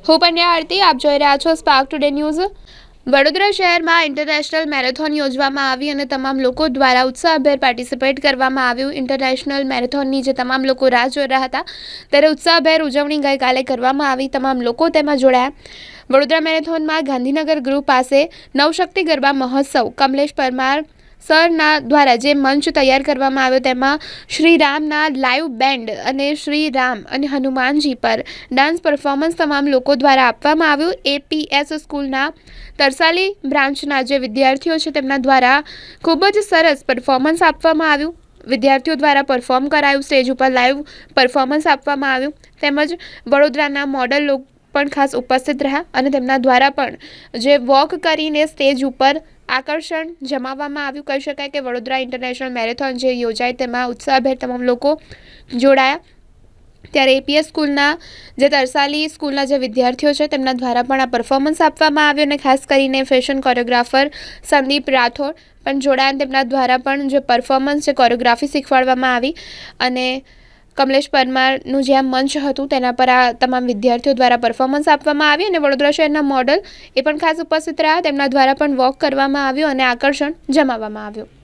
હું પન્યા આરતી, આપ જોઈ રહ્યા છો સ્પાર્ક ટુડે ન્યૂઝ। વડોદરા શહેરમાં ઇન્ટરનેશનલ મેરેથોન યોજવામાં આવી અને તમામ લોકો દ્વારા ઉત્સાહભેર પાર્ટિસિપેટ કરવામાં આવ્યું। ઇન્ટરનેશનલ મેરેથોનની જે તમામ લોકો રાહ જોઈ રહ્યા હતા ત્યારે ઉત્સાહભેર ઉજવણી ગઈકાલે કરવામાં આવી। તમામ લોકો તેમાં જોડાયા। વડોદરા મેરેથોનમાં ગાંધીનગર ગૃહ પાસે નવશક્તિ ગરબા મહોત્સવ કમલેશ પરમાર સરના દ્વારા જે મંચ તૈયાર કરવામાં આવ્યો તેમાં શ્રી રામના લાઈવ બેન્ડ અને શ્રી રામ અને હનુમાનજી પર ડાન્સ પરફોર્મન્સ તમામ લોકો દ્વારા આપવામાં આવ્યું। એપીએસ સ્કૂલના તરસાલી બ્રાન્ચના જે વિદ્યાર્થીઓ છે તેમના દ્વારા ખૂબ જ સરસ પરફોર્મન્સ આપવામાં આવ્યું। વિદ્યાર્થીઓ દ્વારા પરફોર્મ કરાયું, સ્ટેજ ઉપર લાઈવ પરફોર્મન્સ આપવામાં આવ્યું તેમજ વડોદરાના મોડલ લોકો પણ ખાસ ઉપસ્થિત રહ્યા અને તેમના દ્વારા પણ જે વોક કરીને સ્ટેજ ઉપર આકર્ષણ જમાવવામાં આવ્યું। કહી શકાય કે વડોદરા ઇન્ટરનેશનલ મેરેથોન જે યોજાય તેમાં ઉત્સાહભેર તમામ લોકો જોડાયા। ત્યારે એપીએસ સ્કૂલના જે તરસાલી સ્કૂલના જે વિદ્યાર્થીઓ છે તેમના દ્વારા પણ આ પરફોર્મન્સ આપવામાં આવ્યું અને ખાસ કરીને ફેશન કોરિયોગ્રાફર સંદીપ રાઠોડ પણ જોડાયા। તેમના દ્વારા પણ જે પરફોર્મન્સ છે કોરિયોગ્રાફી શીખવાડવામાં આવી અને કમલેશ પરમારનું જે આ મંચ હતું તેના પર આ તમામ વિદ્યાર્થીઓ દ્વારા પરફોર્મન્સ આપવામાં આવી અને વડોદરા શહેરના મોડલ એ પણ ખાસ ઉપસ્થિત રહ્યા। તેમના દ્વારા પણ વોક કરવામાં આવ્યું અને આકર્ષણ જમાવવામાં આવ્યું।